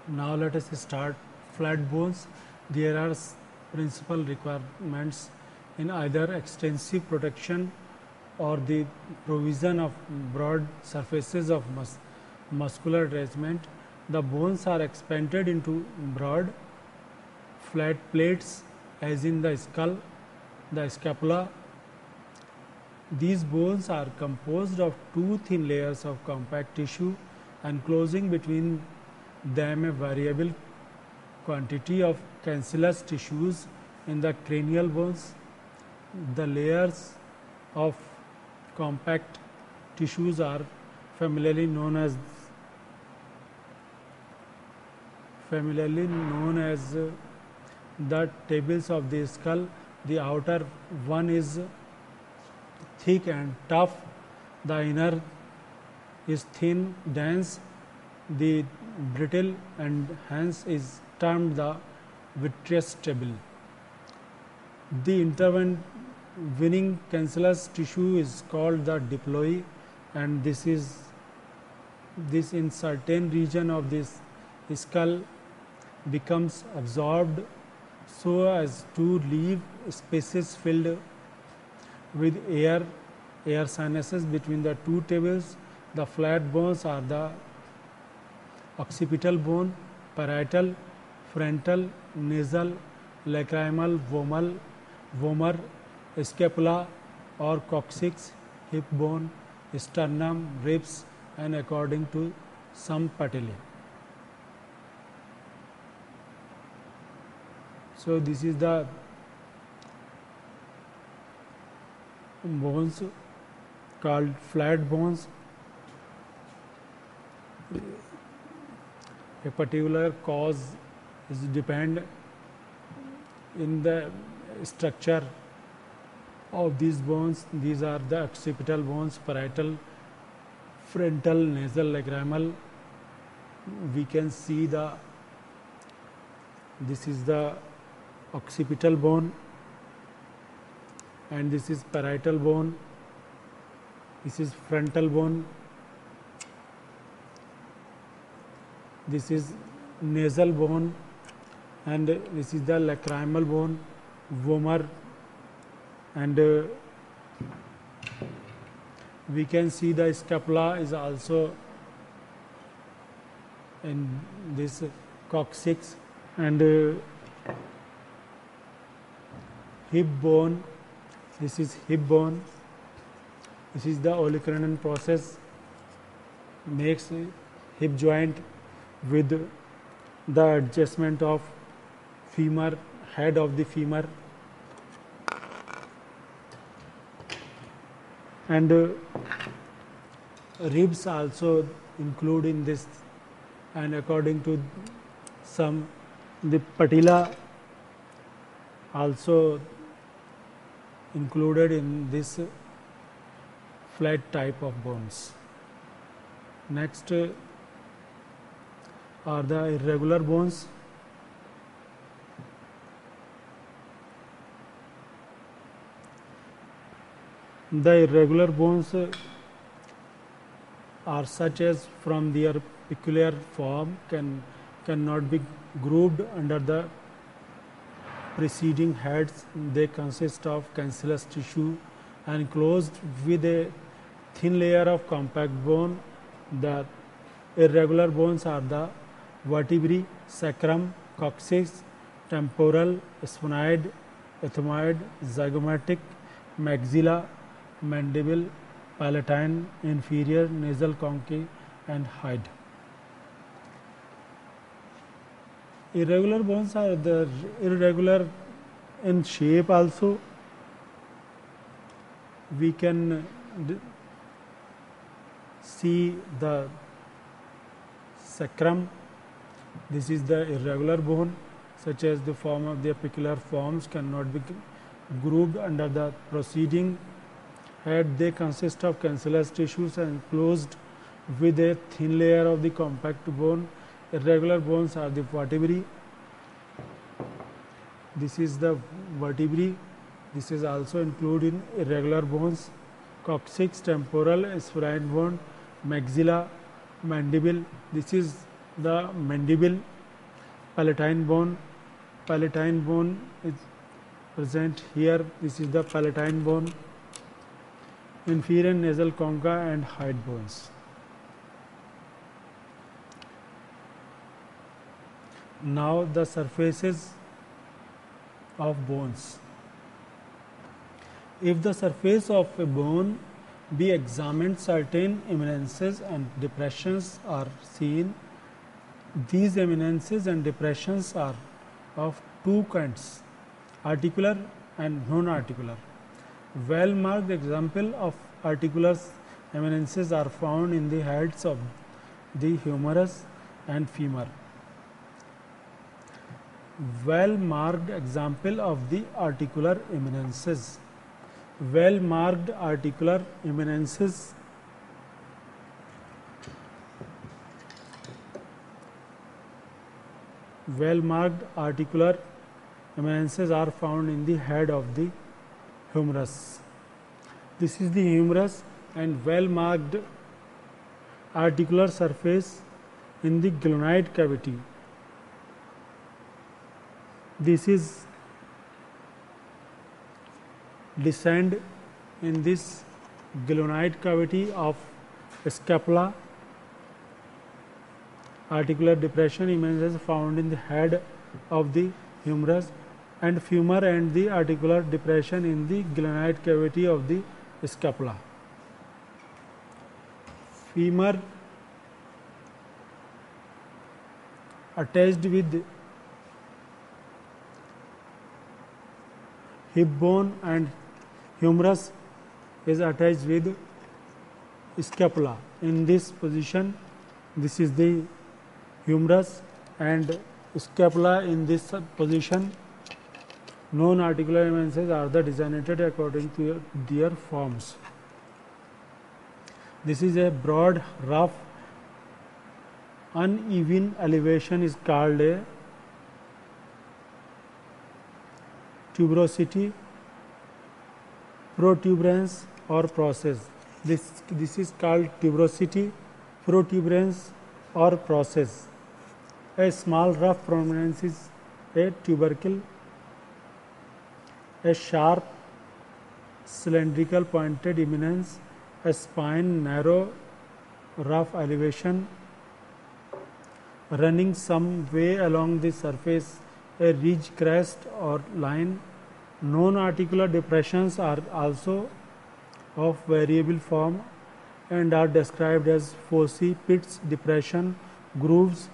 Now let us start flat bones. There are principal requirements in either extensive protection or the provision of broad surfaces of muscular attachment. The bones are expanded into broad flat plates as in the skull, the scapula. These bones are composed of two thin layers of compact tissue enclosing between them a variable quantity of cancellous tissues in the cranial bones. The layers of compact tissues are familiarly known as the tables of the skull. The outer one is thick and tough, the inner is thin, dense, the brittle, and hence is termed the vitreous table. The intervening cancellous tissue is called the diploe, and this in certain region of this skull becomes absorbed so as to leave spaces filled with air sinuses between the two tables. The flat bones are the occipital bone, parietal, frontal, nasal, lacrimal, vomer, scapula or coccyx, hip bone, sternum, ribs, and according to some patellae. So this is the bones called flat bones. A particular cause is depend in the structure of these bones. These are the occipital bones, parietal, frontal, nasal, lacrimal. We can see this is the occipital bone, and this is parietal bone, this is frontal bone, this is nasal bone, and this is the lacrimal bone, vomer, and we can see the scapula is also in this coccyx, and hip bone, this is hip bone, this is the olecranon process, makes hip joint with the adjustment of femur, head of the femur, and ribs also include in this, and according to some, the patella also included in this flat type of bones. Next are the irregular bones. The irregular bones are such as from their peculiar form cannot be grouped under the preceding heads. They consist of cancellous tissue enclosed with a thin layer of compact bone. The irregular bones are the vertebrae, sacrum, coccyx, temporal, sphenoid, ethmoid, zygomatic, maxilla, mandible, palatine, inferior, nasal conchae, and hide. Irregular bones are the irregular in shape also. We can see the sacrum. This is the irregular bone, such as the form of their peculiar forms cannot be grouped under the preceding head. They consist of cancellous tissues enclosed with a thin layer of the compact bone. Irregular bones are the vertebrae. This is the vertebrae. This is also included in irregular bones. Coccyx, temporal, sphenoid bone, maxilla, mandible. This is the mandible palatine bone. Palatine bone is present here. This is the palatine bone, inferior nasal concha and hide bones. Now the surfaces of bones. If the surface of a bone be examined, certain eminences and depressions are seen. These eminences and depressions are of two kinds, articular and non-articular. Well-marked example of articular eminences are found in the heads of the humerus and femur. Well-marked example of the articular eminences. Well-marked articular eminences are found in the head of the humerus. This is the humerus, and well-marked articular surface in the glenoid cavity. This is descend in this glenoid cavity of scapula. Articular depression images found in the head of the humerus and femur, and the articular depression in the glenoid cavity of the scapula. Femur attached with hip bone and humerus is attached with scapula. In this position, this is the humerus and scapula in this position. Non-articular eminences are designated according to their forms. This is a broad, rough, uneven elevation is called a tuberosity, protuberance or process. This is called tuberosity, protuberance or process. A small rough prominence is a tubercle. A sharp cylindrical pointed eminence, a spine narrow rough elevation running some way along the surface, a ridge, crest or line. Non-articular depressions are also of variable form and are described as foci, pits, depression, grooves.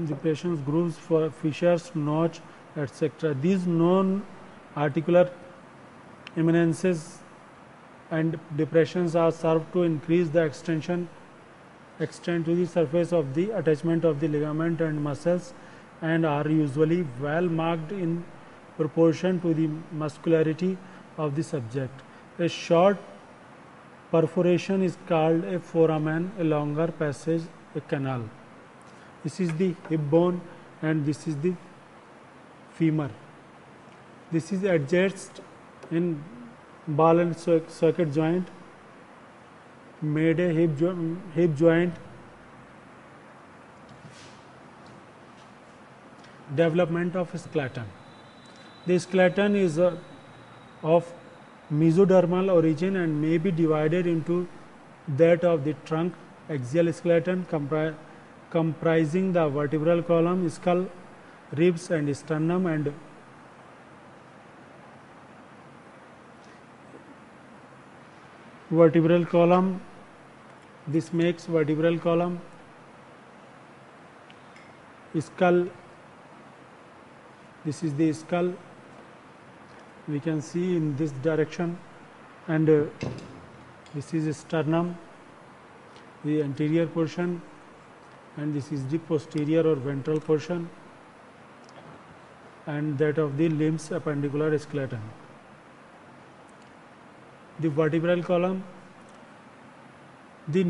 Depressions, grooves, for fissures, notch, etc. These non-articular eminences and depressions are served to increase the extent to the surface of the attachment of the ligament and muscles, and are usually well marked in proportion to the muscularity of the subject. A short perforation is called a foramen, a longer passage a canal. This is the hip bone and this is the femur. This is adjacent in ball and socket joint, made a hip joint. Development of skeleton. The skeleton is of mesodermal origin and may be divided into that of the trunk, axial skeleton comprising the vertebral column, skull, ribs and sternum, and vertebral column. This makes vertebral column, skull. This is the skull, we can see in this direction, and this is sternum, the anterior portion, and this is the posterior or ventral portion, and that of the limbs appendicular skeleton. The vertebral column. The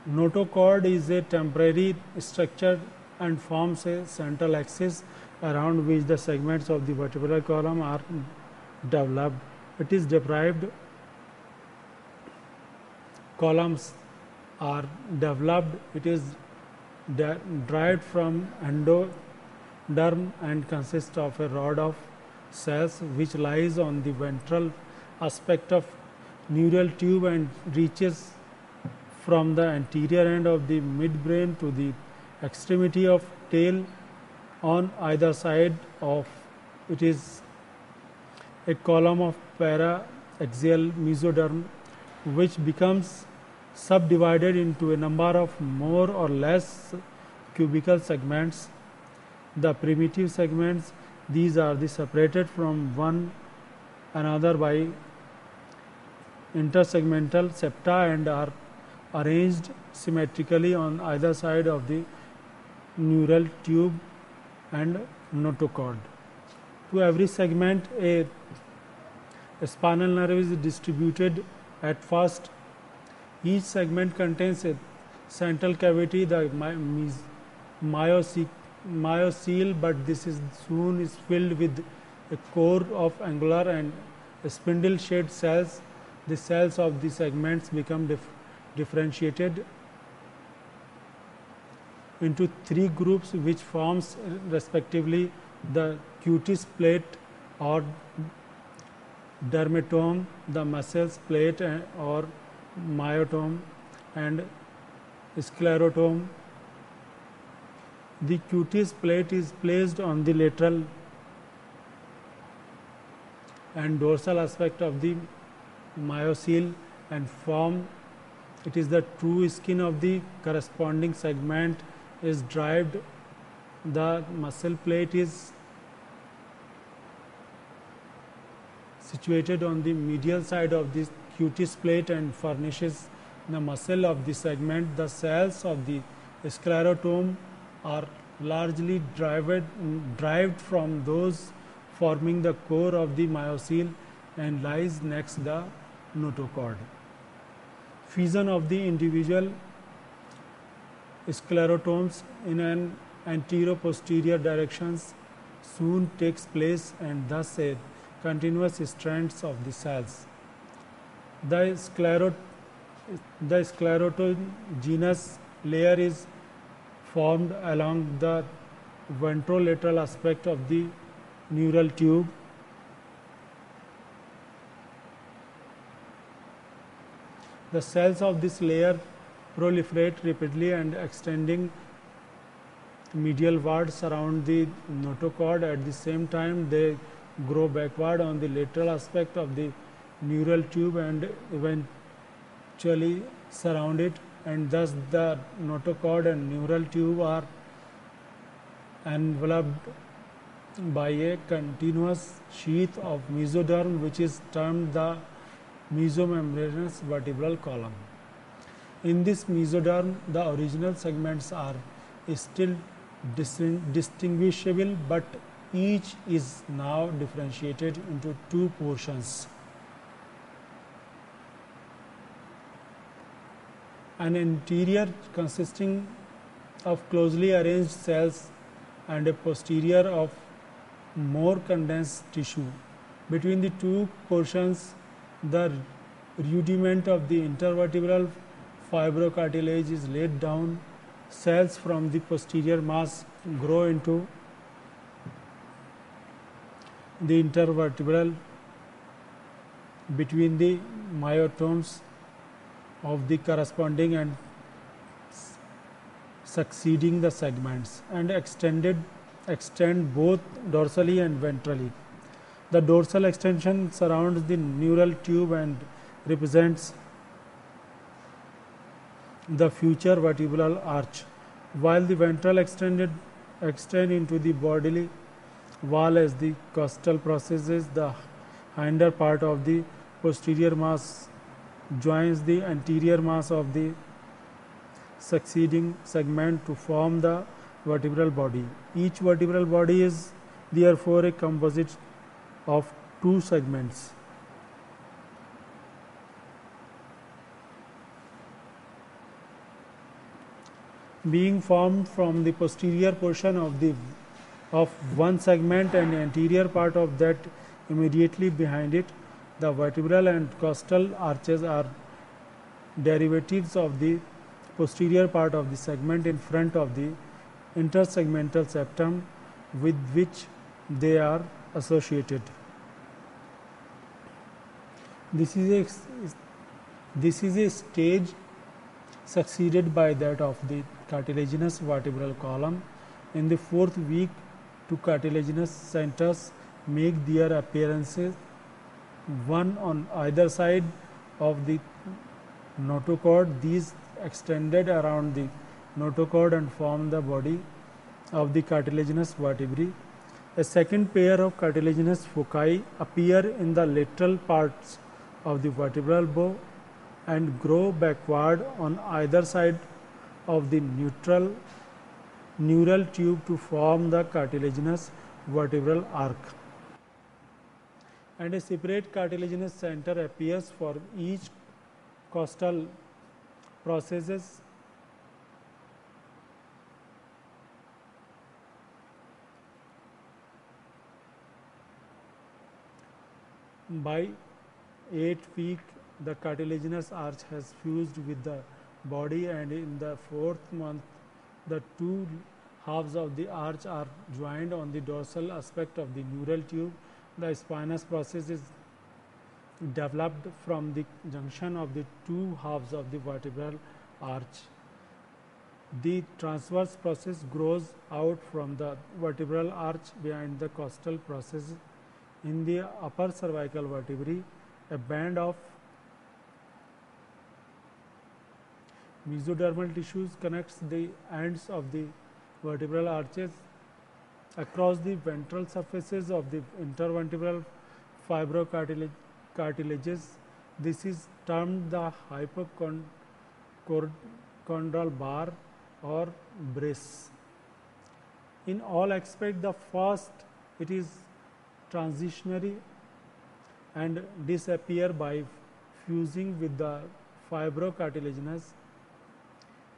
notochord is a temporary structure and forms a central axis around which the segments of the vertebral column are developed. It is deprived columns are developed. It is derived from endoderm and consists of a rod of cells which lies on the ventral aspect of neural tube and reaches from the anterior end of the midbrain to the extremity of tail on either side of it is a column of para-axial mesoderm which becomes subdivided into a number of more or less cubical segments. The primitive segments, these are separated from one another by intersegmental septa and are arranged symmetrically on either side of the neural tube and notochord. To every segment, a spinal nerve is distributed at first. Each segment contains a central cavity, the myocele, but this is soon filled with a core of angular and spindle-shaped cells. The cells of the segments become differentiated into three groups which forms respectively the cutis plate or dermatome, the muscles plate or myotome and sclerotome. The cutis plate is placed on the lateral and dorsal aspect of the myocele and form. It is the true skin of the corresponding segment is derived. The muscle plate is situated on the medial side of this cutis plate and furnishes the muscle of the segment. The cells of the sclerotome are largely derived from those forming the core of the myocele and lies next the notochord. Fusion of the individual sclerotomes in an antero-posterior directions soon takes place and thus a continuous strands of the cells. The sclerotogenous layer is formed along the ventrolateral aspect of the neural tube. The cells of this layer proliferate rapidly and extending medialward surround the notochord. At the same time, they grow backward on the lateral aspect of the neural tube and eventually surround it, and thus the notochord and neural tube are enveloped by a continuous sheath of mesoderm which is termed the mesomembranous vertebral column. In this mesoderm, the original segments are still distinguishable, but each is now differentiated into two portions. An interior consisting of closely arranged cells and a posterior of more condensed tissue. Between the two portions, the rudiment of the intervertebral fibrocartilage is laid down. Cells from the posterior mass grow into the intervertebral between the myotomes of the corresponding and succeeding the segments and extend both dorsally and ventrally. The dorsal extension surrounds the neural tube and represents the future vertebral arch, while the ventral extend into the bodily wall as the costal processes. The hinder part of the posterior mass joins the anterior mass of the succeeding segment to form the vertebral body. Each vertebral body is therefore a composite of two segments. Being formed from the posterior portion of the of one segment and anterior part of that immediately behind it. The vertebral and costal arches are derivatives of the posterior part of the segment in front of the intersegmental septum with which they are associated. This is a stage succeeded by that of the cartilaginous vertebral column. In the fourth week, two cartilaginous centers make their appearances, one on either side of the notochord. These extended around the notochord and form the body of the cartilaginous vertebrae. A second pair of cartilaginous foci appear in the lateral parts of the vertebral bow and grow backward on either side of the neural tube to form the cartilaginous vertebral arc. And a separate cartilaginous center appears for each costal processes by 8 week. The cartilaginous arch has fused with the body, and in the 4th month the two halves of the arch are joined on the dorsal aspect of the neural tube. The spinous process is developed from the junction of the two halves of the vertebral arch. The transverse process grows out from the vertebral arch behind the costal process. In the upper cervical vertebrae, a band of mesodermal tissues connects the ends of the vertebral arches across the ventral surfaces of the intervertebral fibrocartilages. This is termed the hypochondral bar or brace. In all aspects, the first, it is transitionary and disappear by fusing with the fibrocartilaginous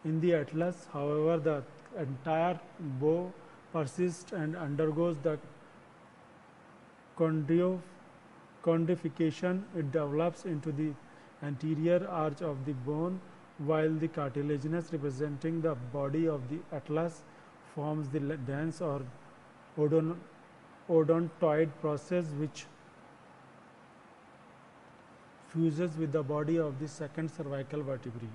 in the atlas. However, the entire bow persists and undergoes the chondrification. It develops into the anterior arch of the bone, while the cartilaginous representing the body of the atlas forms the dense or odontoid process which fuses with the body of the second cervical vertebrae.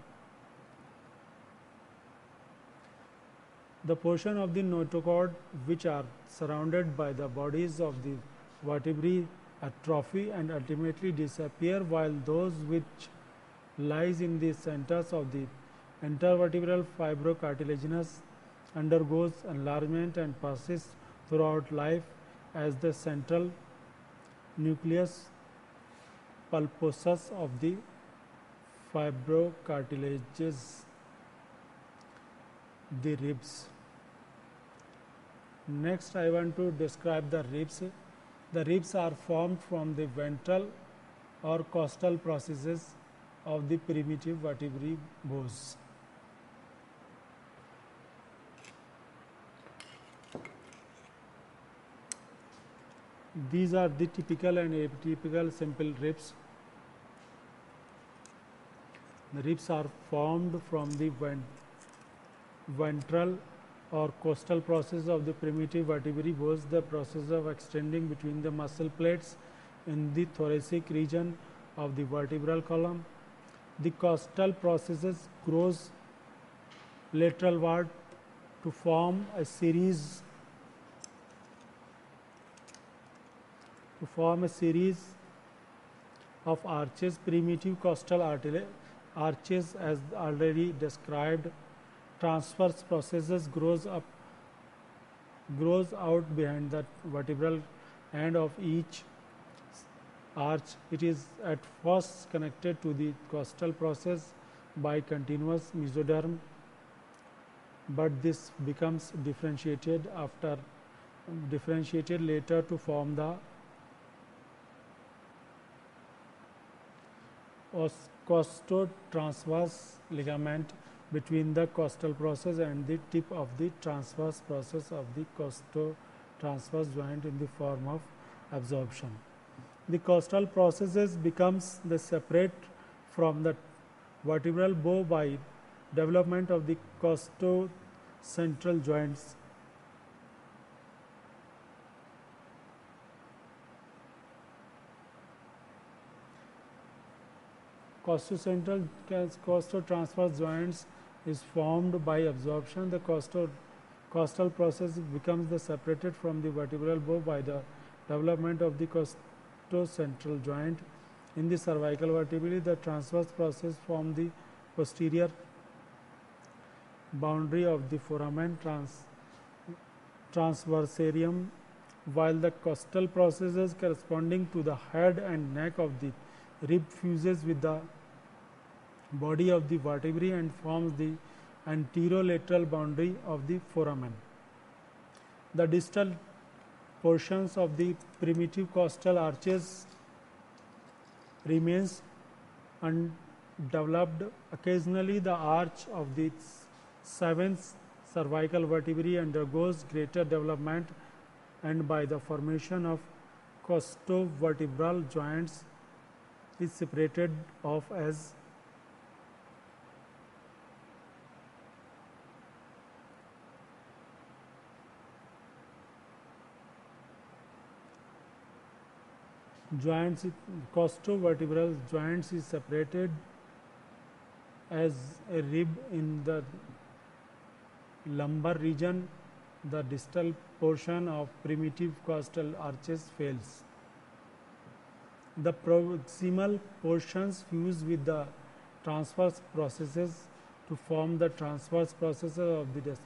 The portion of the notochord which are surrounded by the bodies of the vertebrae atrophy and ultimately disappear, while those which lies in the centers of the intervertebral fibrocartilaginous undergoes enlargement and persists throughout life as the central nucleus pulposus of the fibrocartilages. The ribs. Next, I want to describe the ribs. The ribs are formed from the ventral or costal processes of the primitive vertebrate bows. These are the typical and atypical simple ribs. The ribs are formed from the ventral or costal process of the primitive vertebrate bows. The process of extending between the muscle plates in the thoracic region of the vertebral column. The costal processes grows lateralward to form a series of arches. Primitive costal arches, as already described. Transverse processes grows out behind the vertebral end of each arch. It is at first connected to the costal process by continuous mesoderm, but this becomes differentiated later to form the costotransverse ligament between the costal process and the tip of the transverse process of the transverse joint in the form of absorption. The costal processes becomes the separate from the vertebral bow by development of the costocentral joints. Costotransverse joints is formed by absorption. The costal process becomes the separated from the vertebral bow by the development of the costocentral joint. In the cervical vertebrae, the transverse process form the posterior boundary of the foramen transversarium, while the costal processes corresponding to the head and neck of the rib fuses with the body of the vertebrae and forms the anterolateral boundary of the foramen. The distal portions of the primitive costal arches remains undeveloped. Occasionally, the arch of the seventh cervical vertebrae undergoes greater development, and by the formation of costovertebral joints is separated off as joints. Costovertebral joints is separated as a rib in the lumbar region. The distal portion of primitive costal arches fails. The proximal portions fuse with the transverse processes to form the transverse processes of the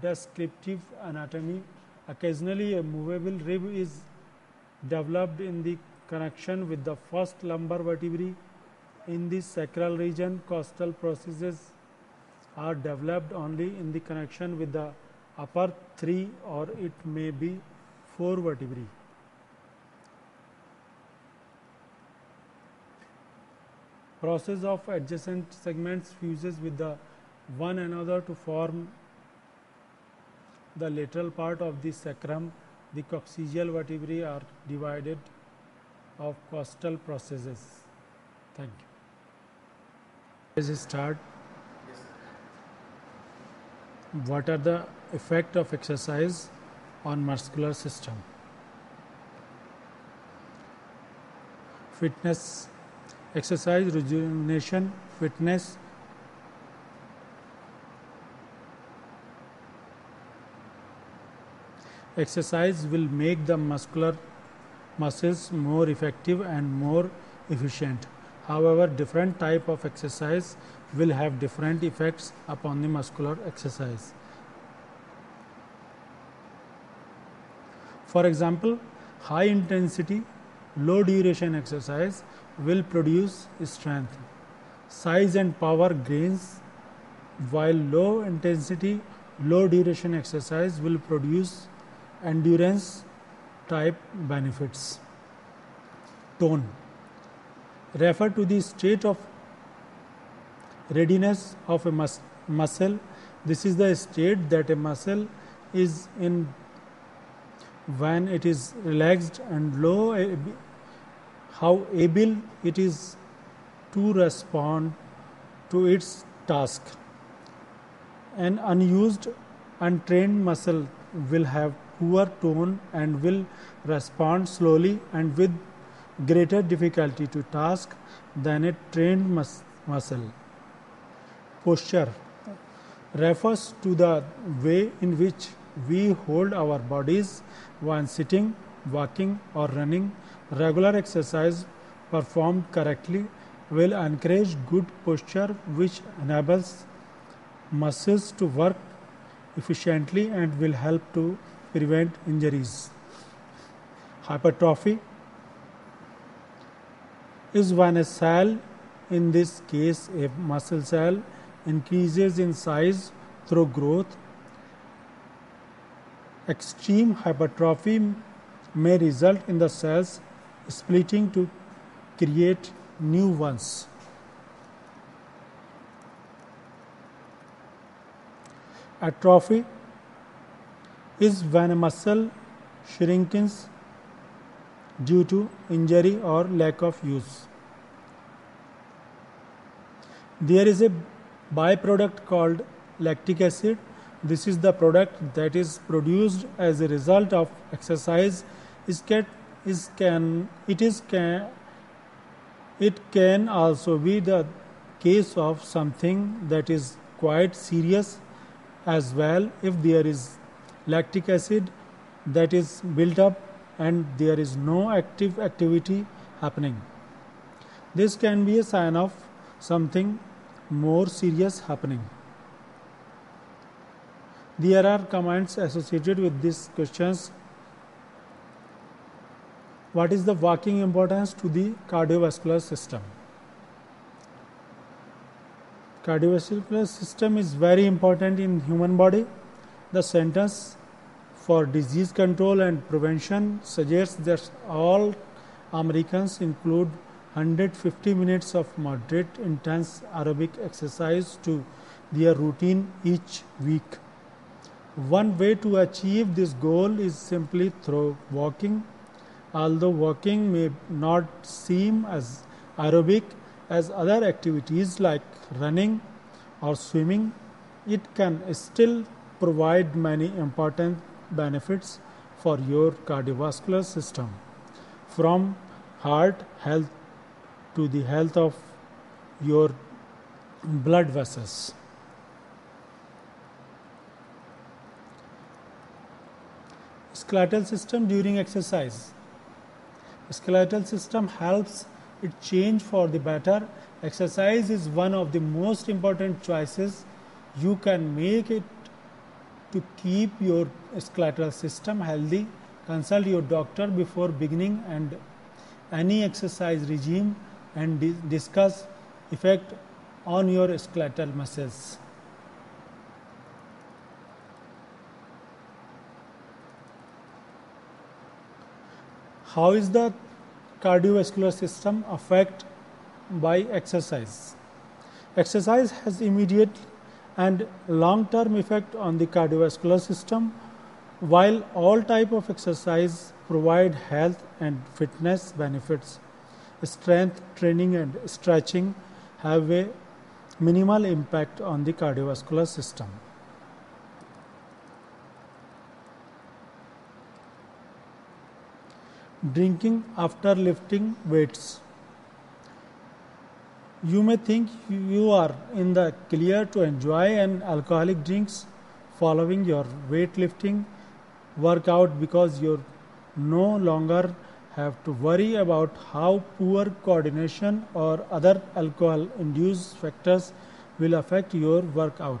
descriptive anatomy. Occasionally, a movable rib is developed in the connection with the first lumbar vertebrae. In the sacral region, costal processes are developed only in the connection with the upper three or it may be four vertebrae. Process of adjacent segments fuses with the one another to form the lateral part of the sacrum. The coccygeal vertebrae are divided of costal processes. Thank you. Let's start. What are the effect of exercise on muscular system? Fitness, exercise, rejuvenation, fitness. Exercise will make the muscles more effective and more efficient. However, different type of exercise will have different effects upon the muscular exercise. For example, high intensity, low duration exercise will produce strength, size and power gains, while low intensity, low duration exercise will produce endurance type benefits. Tone. Refer to the state of readiness of a muscle. This is the state that a muscle is in when it is relaxed, and low how able it is to respond to its task. An unused, untrained muscle will have poor tone and will respond slowly and with greater difficulty to task than a trained muscle. Posture refers to the way in which we hold our bodies when sitting, walking or running. Regular exercise performed correctly will encourage good posture, which enables muscles to work efficiently and will help to prevent injuries. Hypertrophy is when a cell, in this case a muscle cell, increases in size through growth. Extreme hypertrophy may result in the cells splitting to create new ones. Atrophy is when a muscle shrinkens due to injury or lack of use. There is a byproduct called lactic acid. This is the product that is produced as a result of exercise. It can also be the case of something that is quite serious as well. If there is lactic acid that is built up and there is no activity happening, this can be a sign of something more serious happening. There are comments associated with these questions. What is the walking importance to the cardiovascular system? Cardiovascular system is very important in human body. The Centers for Disease Control and Prevention suggests that all Americans include 150 minutes of moderate intense aerobic exercise to their routine each week. One way to achieve this goal is simply through walking. Although walking may not seem as aerobic as other activities like running or swimming, it can still provide many important benefits for your cardiovascular system, from heart health to the health of your blood vessels. Skeletal system during exercise. Skeletal system helps it change for the better. Exercise is one of the most important choices you can make it to keep your skeletal system healthy. Consult your doctor before beginning and any exercise regime and discuss effect on your skeletal muscles. How is the cardiovascular system affected by exercise? Exercise has immediate and long-term effect on the cardiovascular system. While all type of exercise provide health and fitness benefits, strength training and stretching have a minimal impact on the cardiovascular system. Drinking after lifting weights. You may think you are in the clear to enjoy an alcoholic drinks following your weightlifting workout because you no longer have to worry about how poor coordination or other alcohol-induced factors will affect your workout.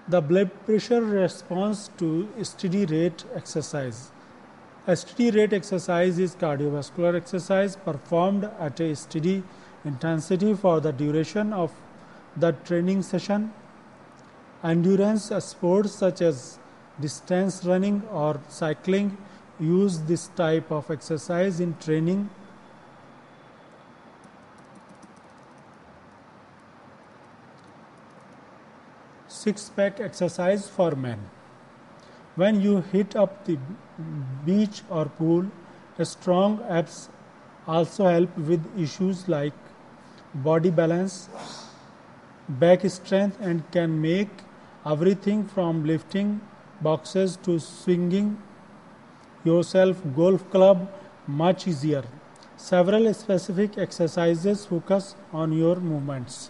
The blood pressure response to steady rate exercise. A steady rate exercise is cardiovascular exercise performed at a steady intensity for the duration of the training session. Endurance sports such as distance running or cycling use this type of exercise in training. Six-pack exercise for men. When you hit up the beach or pool, strong abs also help with issues like body balance, back strength, and can make everything from lifting boxes to swinging yourself golf club much easier. Several specific exercises focus on your movements.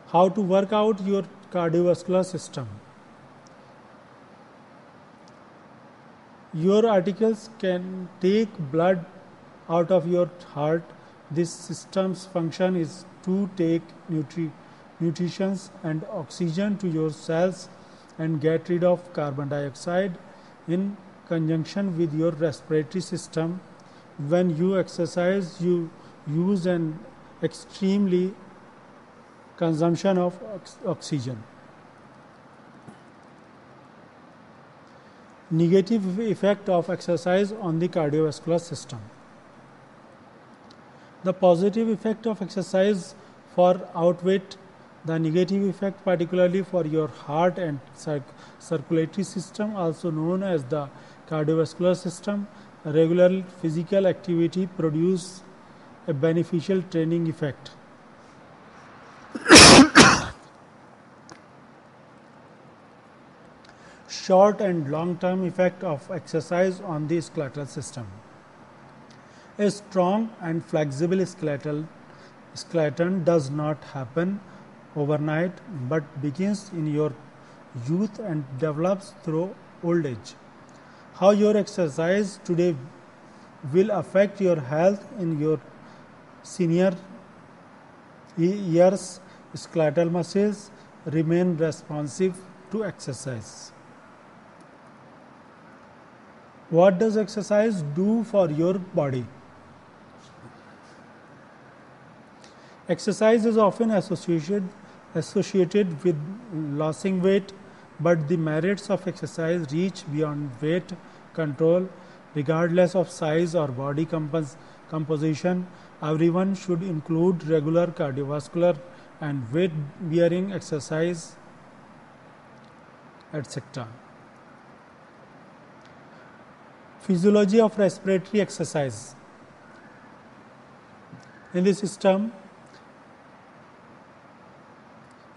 How to work out your cardiovascular system. Your articles can take blood out of your heart. This system's function is to take nutrition and oxygen to your cells and get rid of carbon dioxide in conjunction with your respiratory system. When you exercise, you use an extremely consumption of oxygen. Negative effect of exercise on the cardiovascular system. The positive effect of exercise for outweigh the negative effect, particularly for your heart and circulatory system, also known as the cardiovascular system. Regular physical activity produces a beneficial training effect. Short and long term effect of exercise on the skeletal system. A strong and flexible skeleton does not happen overnight, but begins in your youth and develops through old age. How your exercise today will affect your health in your senior years. Skeletal muscles remain responsive to exercise. What does exercise do for your body? Exercise is often associated with losing weight, but the merits of exercise reach beyond weight control. Regardless of size or body composition, everyone should include regular cardiovascular and weight bearing exercise, etc. Physiology of respiratory exercise. In this system,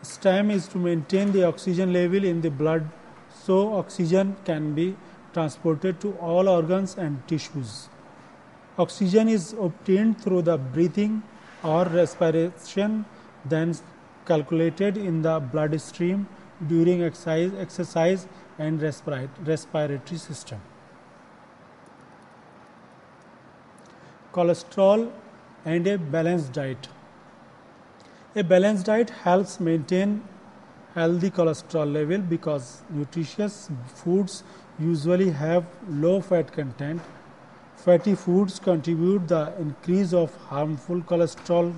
STEM is to maintain the oxygen level in the blood so oxygen can be transported to all organs and tissues. Oxygen is obtained through the breathing or respiration, then calculated in the bloodstream during exercise and respiratory system. Cholesterol and a balanced diet. A balanced diet helps maintain healthy cholesterol level because nutritious foods usually have low fat content. Fatty foods contribute the increase of harmful cholesterol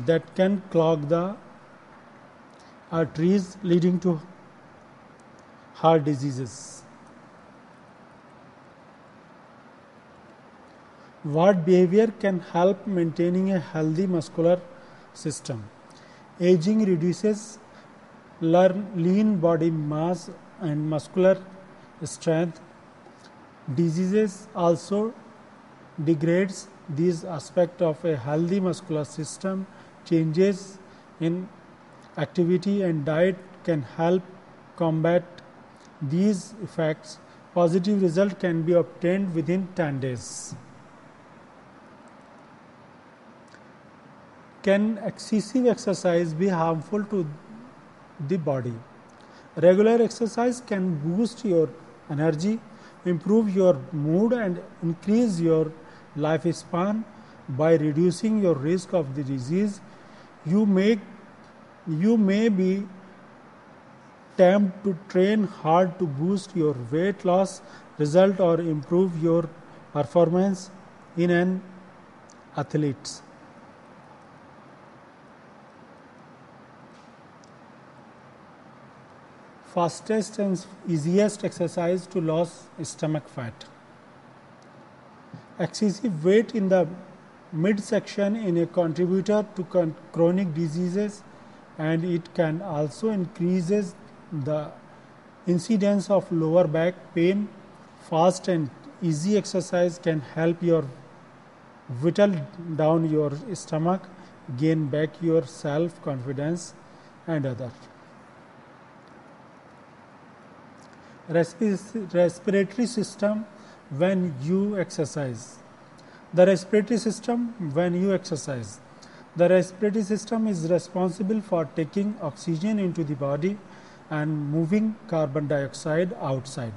that can clog the arteries, leading to heart diseases. What behavior can help maintaining a healthy muscular system? Aging reduces lean body mass and muscular strength. Diseases also degrades these aspects of a healthy muscular system. Changes in activity and diet can help combat these effects. Positive result can be obtained within 10 days. Can excessive exercise be harmful to the body? Regular exercise can boost your energy, improve your mood and increase your lifespan by reducing your risk of the disease. You may be tempted to train hard to boost your weight loss result or improve your performance in an athlete. Fastest and easiest exercise to lose stomach fat. Excessive weight in the midsection is a contributor to chronic diseases, and it can also increase the incidence of lower back pain. Fast and easy exercise can help your whittle down your stomach, gain back your self-confidence and other. Respiratory system when you exercise. The respiratory system when you exercise. The respiratory system is responsible for taking oxygen into the body and moving carbon dioxide outside.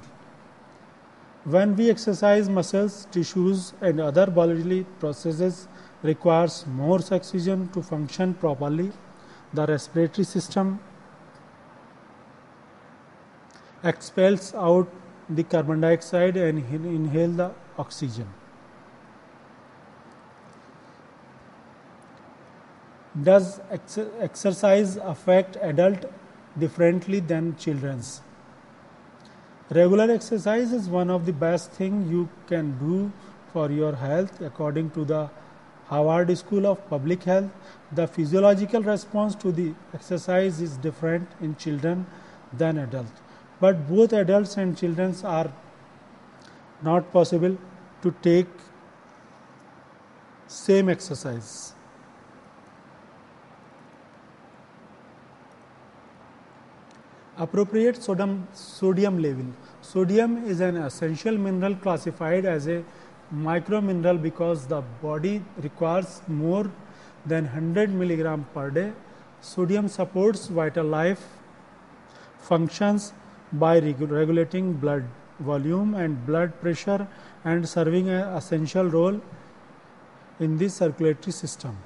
When we exercise, muscles, tissues and other bodily processes requires more oxygen to function properly. The respiratory system expels out the carbon dioxide and inhale the oxygen. Does exercise affect adult differently than children's? Regular exercise is one of the best things you can do for your health. According to the Harvard School of Public Health, the physiological response to the exercise is different in children than adults. But both adults and children are not possible to take same exercise. Appropriate sodium level. Sodium is an essential mineral classified as a micromineral because the body requires more than 100 milligram per day. Sodium supports vital life functions by regulating blood volume and blood pressure and serving an essential role in the circulatory system.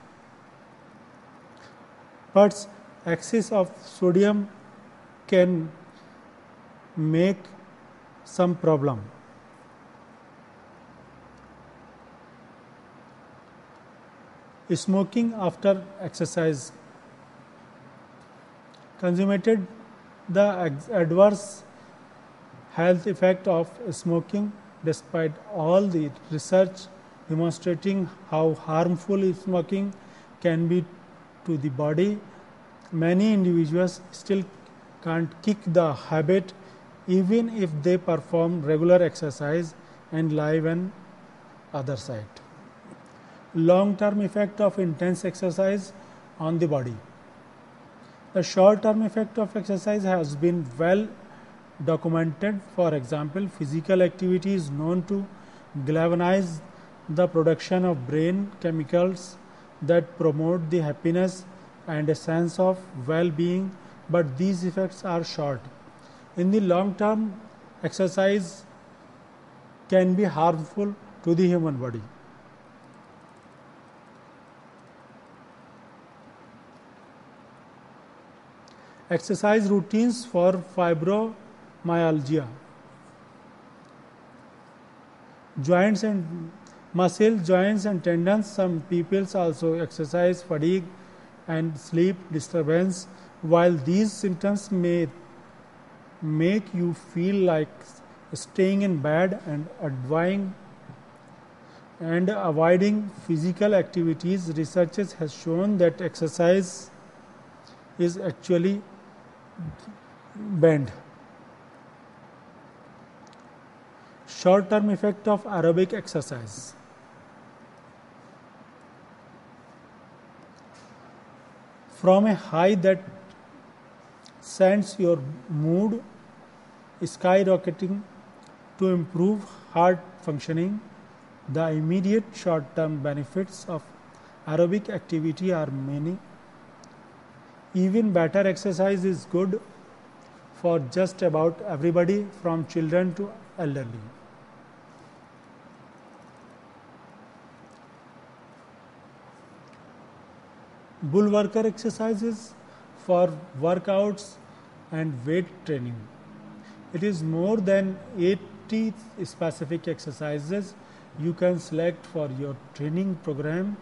But excess of sodium can make some problem. Smoking after exercise. Consummated the adverse health effect of smoking despite all the research demonstrating how harmful smoking can be to the body. Many individuals still can't kick the habit even if they perform regular exercise and live on other side. Long-term effect of intense exercise on the body. The short-term effect of exercise has been well documented. For example, physical activity is known to galvanize the production of brain chemicals that promote the happiness and a sense of well-being, but these effects are short. In the long term, exercise can be harmful to the human body. Exercise routines for fibromyalgia. Joints and muscle, joints and tendons. Some people also exercise fatigue and sleep disturbance. While these symptoms may make you feel like staying in bed and avoiding physical activities, researchers has shown that exercise is actually banned. Short-term effect of aerobic exercise. From a high that sends your mood skyrocketing to improve heart functioning, the immediate short-term benefits of aerobic activity are many. Even better exercise is good for just about everybody from children to elderly. Bulwarker exercises for workouts and weight training. It is more than 80 specific exercises you can select for your training program.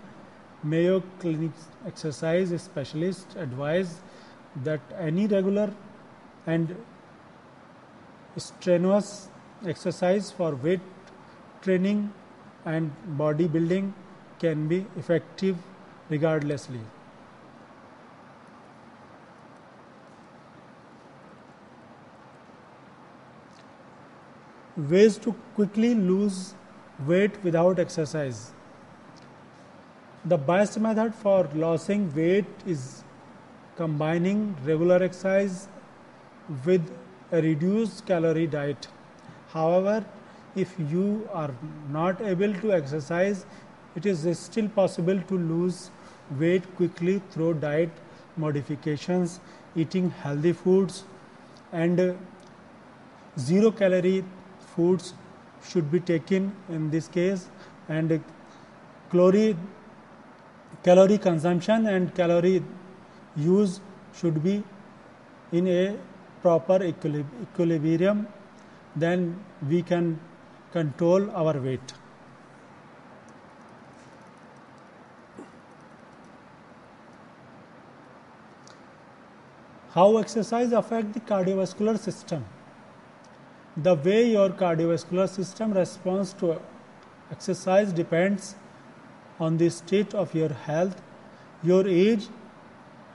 Mayo Clinic exercise specialists advise that any regular and strenuous exercise for weight training and bodybuilding can be effective regardlessly. Ways to quickly lose weight without exercise. The best method for losing weight is combining regular exercise with a reduced calorie diet. However, if you are not able to exercise, it is still possible to lose weight quickly through diet modifications, eating healthy foods, and zero calorie foods should be taken in this case, and calorie consumption and calorie use should be in a proper equilibrium. Then we can control our weight. How exercise affects the cardiovascular system? The way your cardiovascular system responds to exercise depends on the state of your health, your age,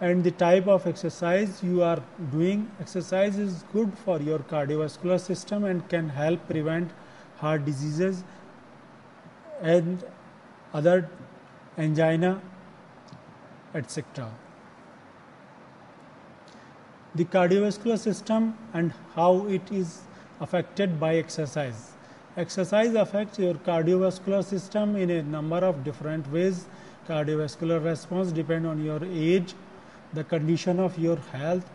and the type of exercise you are doing. Exercise is good for your cardiovascular system and can help prevent heart diseases and other angina, etc. The cardiovascular system and how it is affected by exercise. Exercise affects your cardiovascular system in a number of different ways. Cardiovascular response depends on your age, the condition of your health,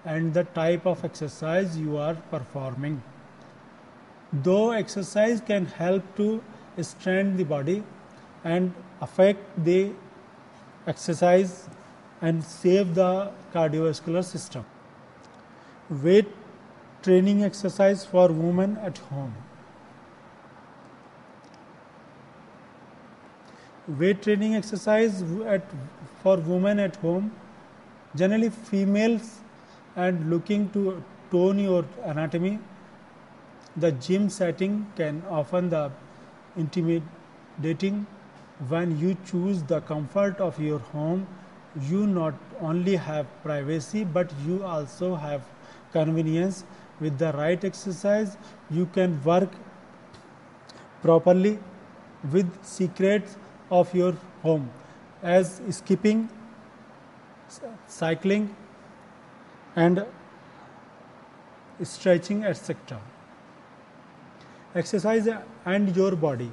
and the type of exercise you are performing. Though exercise can help to strengthen the body and affect the exercise and save the cardiovascular system. Weight training exercise for women at home. Weight training exercise for women at home, generally females and looking to tone your anatomy. The gym setting can often be intimidating. When you choose the comfort of your home, you not only have privacy but you also have convenience. With the right exercise, you can work properly with secrets of your home as skipping, cycling, and stretching, etc. Exercise and your body.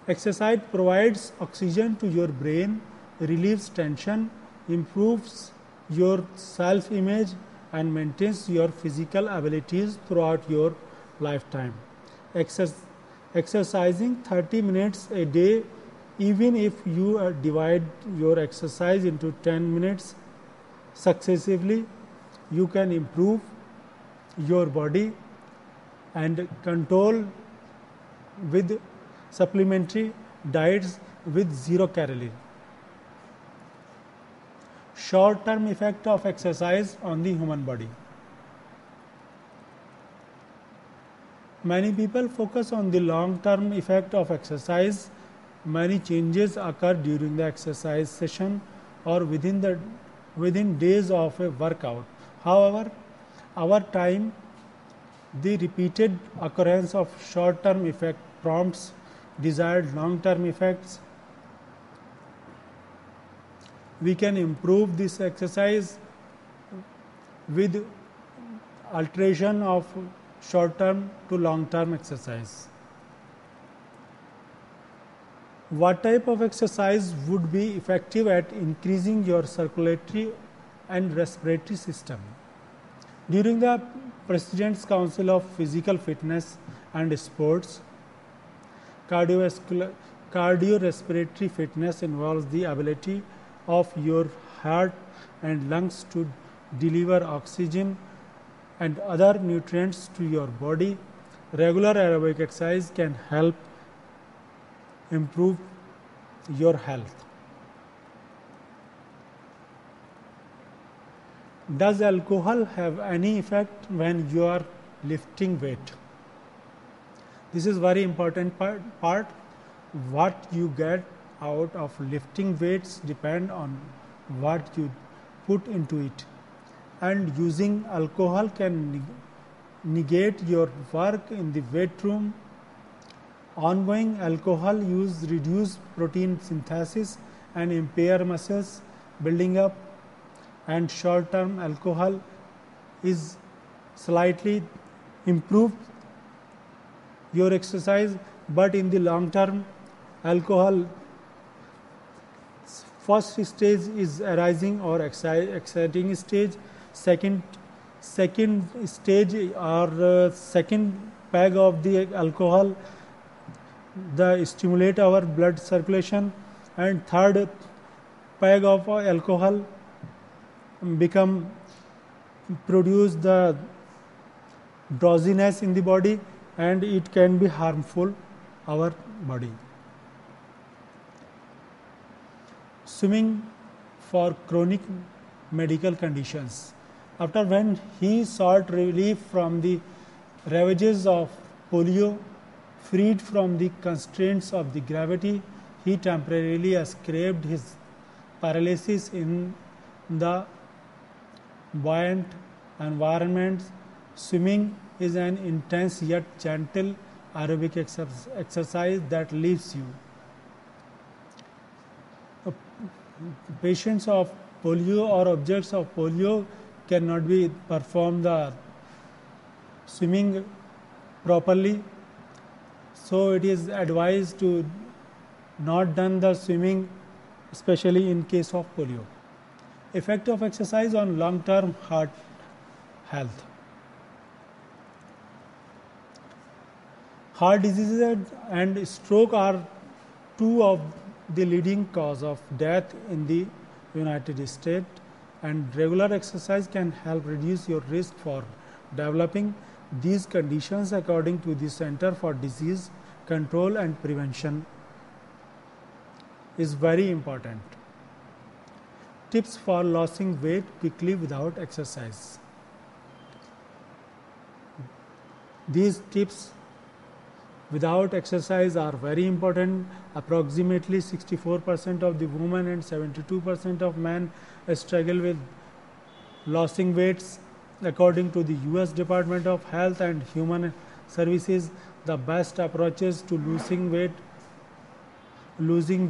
Exercise provides oxygen to your brain, relieves tension, improves your self-image, and maintains your physical abilities throughout your lifetime. Exercising 30 minutes a day, even if you divide your exercise into 10 minutes successively, you can improve your body and control with supplementary diets with 0 calorie. Short-term effect of exercise on the human body. Many people focus on the long-term effect of exercise. Many changes occur during the exercise session or within days of a workout. However, over time, the repeated occurrence of short-term effect prompts desired long-term effects. We can improve this exercise with alteration of short-term to long-term exercise. What type of exercise would be effective at increasing your circulatory and respiratory system? During the President's Council of Physical Fitness and Sports, cardiorespiratory fitness involves the ability of your heart and lungs to deliver oxygen and other nutrients to your body. Regular aerobic exercise can help improve your health. Does alcohol have any effect when you are lifting weight? This is very important part. What you get out of lifting weights depend on what you put into it, and using alcohol can negate your work in the weight room. Ongoing alcohol use reduce protein synthesis and impair muscles building up, and short-term alcohol is slightly improve your exercise, but in the long term, alcohol first stage is arising or exciting stage, second stage or second peg of the alcohol the stimulate our blood circulation, and third peg of alcohol produce the drowsiness in the body, and it can be harmful our body. Swimming for chronic medical conditions. After when he sought relief from the ravages of polio. Freed from the constraints of the gravity, he temporarily escaped his paralysis in the buoyant environment. Swimming is an intense yet gentle aerobic exercise that lifts you. Patients of polio or objects of polio cannot be perform the swimming properly, so it is advised to not done the swimming, especially in case of polio. Effect of exercise on long-term heart health. Heart diseases and stroke are two of the leading cause of death in the United States, and regular exercise can help reduce your risk for developing these conditions according to the Center for Disease Control and Prevention is very important. Tips for losing weight quickly without exercise. These tips without exercise are very important. Approximately 64% of the women and 72% of men struggle with losing weights. According to the US Department of Health and Human Services, the best approaches to losing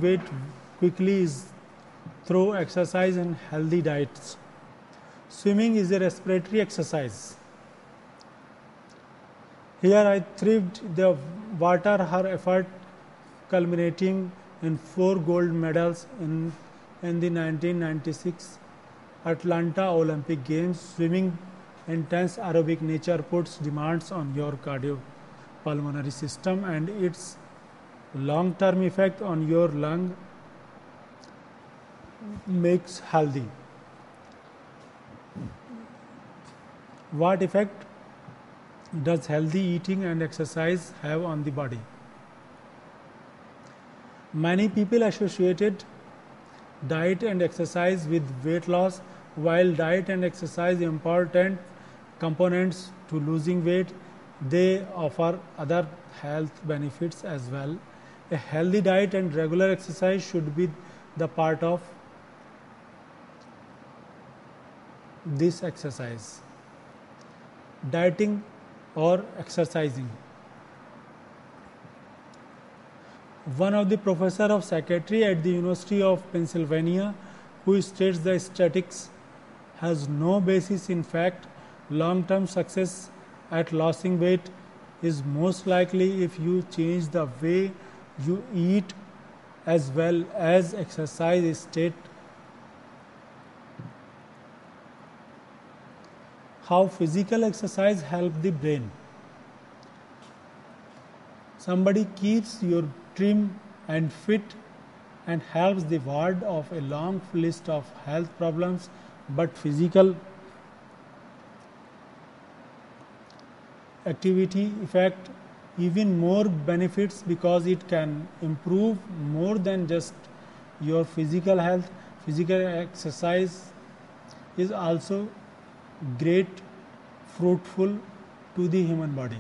weight quickly is through exercise and healthy diets. Swimming is a respiratory exercise. Here I thrived the water her effort, culminating in 4 gold medals in the 1996 Atlanta Olympic Games. Swimming intense aerobic nature puts demands on your cardiopulmonary system, and its long-term effect on your lung makes healthy. What effect does healthy eating and exercise have on the body? Many people associated diet and exercise with weight loss. While diet and exercise important components to losing weight, they offer other health benefits as well. A healthy diet and regular exercise should be the part of this exercise. Dieting or exercising. One of the professor of psychiatry at the University of Pennsylvania, who states the statistics has no basis in fact, long-term success at losing weight is most likely if you change the way you eat as well as exercise. State how physical exercise helps the brain. Somebody keeps you trim and fit and helps the ward of a long list of health problems, but physical activity effect even more benefits because it can improve more than just your physical health. Physical exercise is also great fruitful to the human body.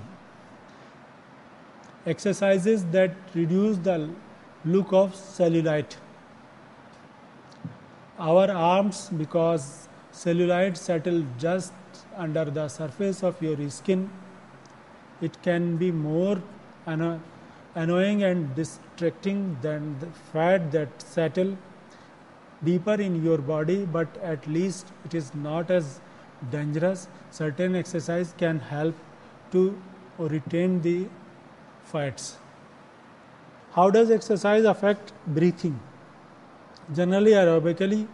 Exercises that reduce the look of cellulite. Our arms, because cellulite settle just under the surface of your skin, it can be more annoying and distracting than the fat that settle deeper in your body, but at least it is not as dangerous. Certain exercise can help to retain the fats. How does exercise affect breathing? Generally, aerobically,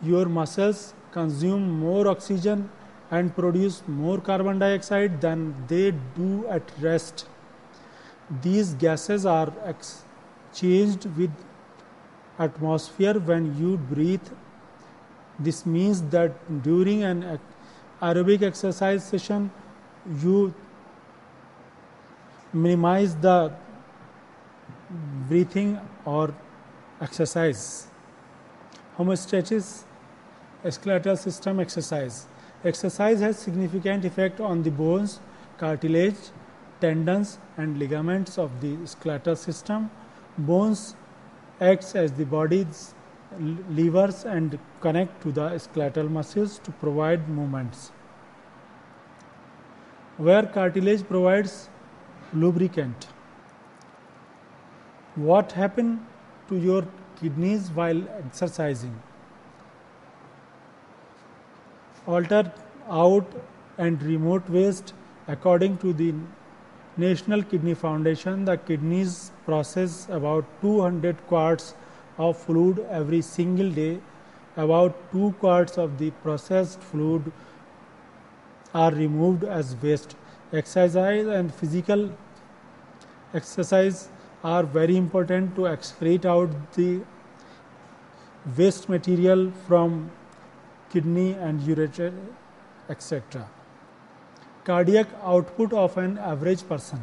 your muscles consume more oxygen and produce more carbon dioxide than they do at rest. These gases are exchanged with atmosphere when you breathe. This means that during an aerobic exercise session, you minimize the breathing or exercise. Homeostasis, skeletal system exercise. Exercise has significant effect on the bones. cartilage, tendons and ligaments of the skeletal system. Bones acts as the body's levers and connect to the skeletal muscles to provide movements. Where cartilage provides lubricant. What happens to your kidneys while exercising? Alter out and remote waste. According to the National Kidney Foundation, the kidneys process about 200 quarts of fluid every single day. About 2 quarts of the processed fluid are removed as waste. Exercise and physical exercise are very important to excrete out the waste material from kidney and ureter, etc. Cardiac output of an average person.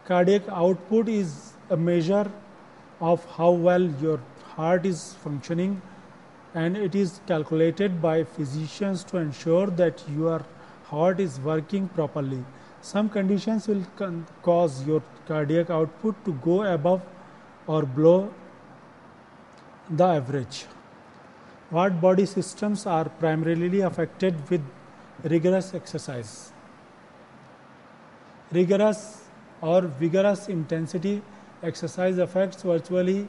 Cardiac output is a measure of how well your heart is functioning, and it is calculated by physicians to ensure that your heart is working properly. Some conditions will cause your cardiac output to go above or below the average. What body systems are primarily affected with rigorous exercise? Rigorous or vigorous intensity exercise affects virtually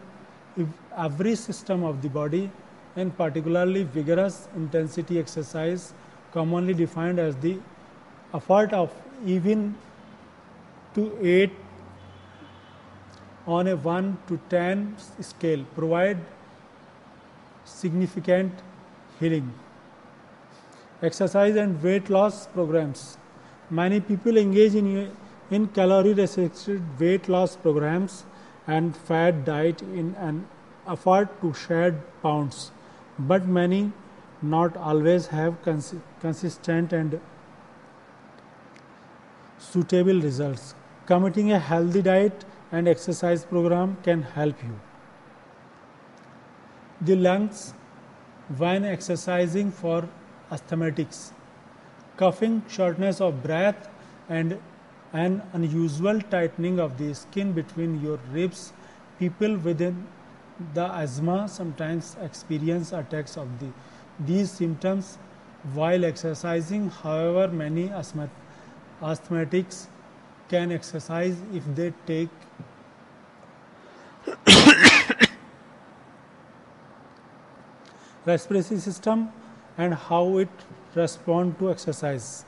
every system of the body, and particularly vigorous intensity exercise, commonly defined as the effort of even to 8 on a 1 to 10 scale, provide significant healing. Exercise and weight loss programs. Many people engage in calorie-restricted weight loss programs and fad diet in an effort to shed pounds, but many not always have consistent and suitable results. Committing a healthy diet and exercise program can help you. The lungs when exercising for asthmatics. Coughing, shortness of breath, and an unusual tightening of the skin between your ribs. People within the asthma sometimes experience attacks of these symptoms while exercising. However, many asthmatics can exercise if they take respiratory system and how it responds to exercise.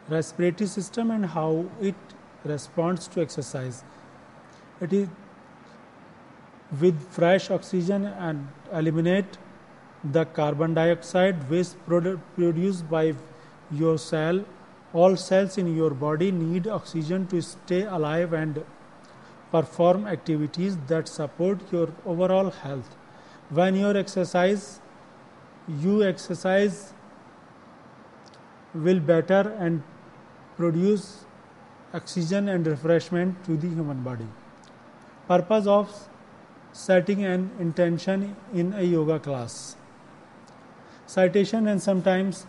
Respiratory system and how it responds to exercise. It is with fresh oxygen and eliminate the carbon dioxide waste produced by your cell. All cells in your body need oxygen to stay alive and perform activities that support your overall health. When you exercise will better and produce oxygen and refreshment to the human body. Purpose of setting an intention in a yoga class. Excitation and sometimes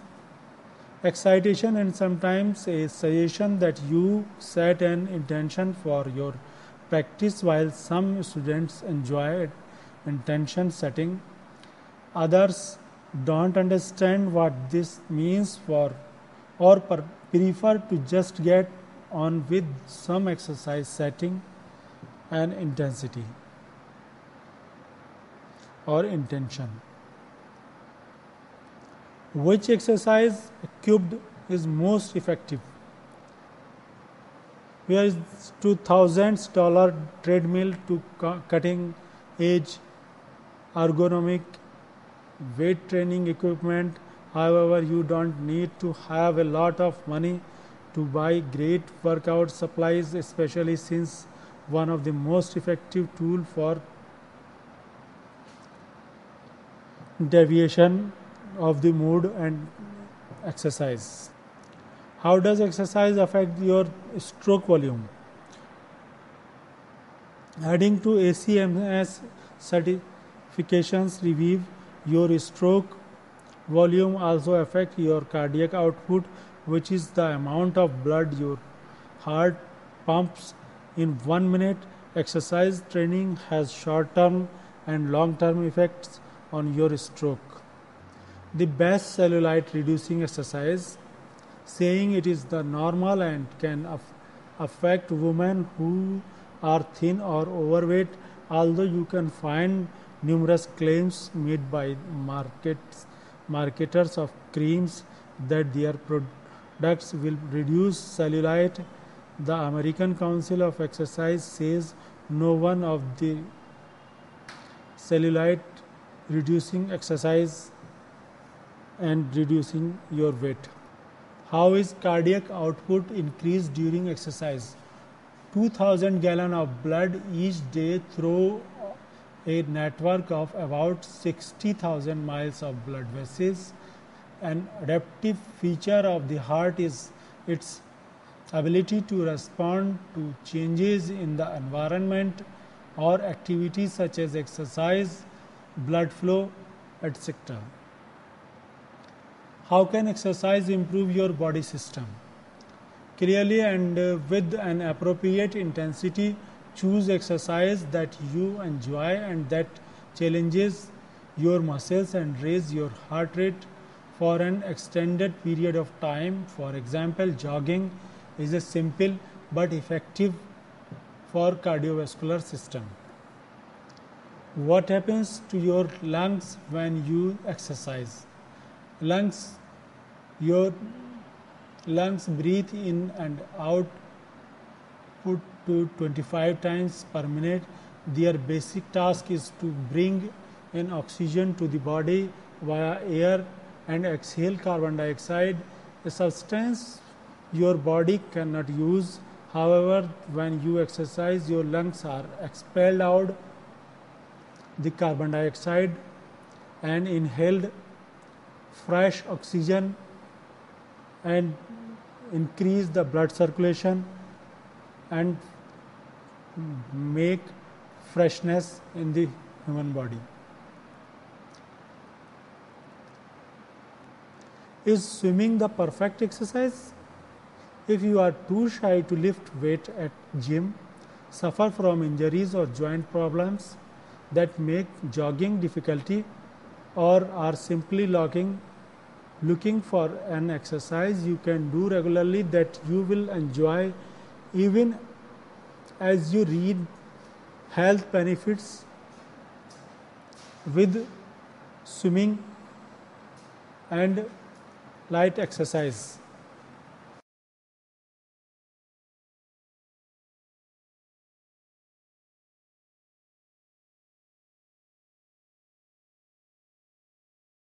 a suggestion that you set an intention for your practice. While some students enjoy intention setting, others don't understand what this means or prefer to just get on with some exercise setting and intensity or intention. Which exercise equipped is most effective? Here is $2,000 treadmill to cutting edge ergonomic weight training equipment. However, you don't need to have a lot of money to buy great workout supplies, especially since one of the most effective tools for deviation of the mood and exercise. How does exercise affect your stroke volume? Adding to ACMS certifications review your stroke volume also affect your cardiac output, which is the amount of blood your heart pumps in 1 minute. Exercise training has short-term and long-term effects on your stroke. The best cellulite reducing exercise, saying it is the normal and can affect women who are thin or overweight, although you can find numerous claims made by marketers of creams that their products will reduce cellulite. The American Council of Exercise says no one of the cellulite reducing exercise and reducing your weight. How is cardiac output increased during exercise? 2000 gallons of blood each day through a network of about 60,000 miles of blood vessels. An adaptive feature of the heart is its ability to respond to changes in the environment or activities such as exercise, blood flow, etc. How can exercise improve your body system? Clearly and with an appropriate intensity, choose exercise that you enjoy and that challenges your muscles and raise your heart rate for an extended period of time. For example, jogging is a simple but effective for cardiovascular system. What happens to your lungs when you exercise? Your lungs breathe in and out put to 25 times per minute. Their basic task is to bring in oxygen to the body via air and exhale carbon dioxide, a substance your body cannot use. However, when you exercise, your lungs are expelled out the carbon dioxide and inhaled fresh oxygen and increase the blood circulation and make freshness in the human body. Is swimming the perfect exercise? If you are too shy to lift weight at gym, suffer from injuries or joint problems that make jogging difficulty, or are simply looking for an exercise you can do regularly that you will enjoy, even as you read health benefits with swimming and light exercise.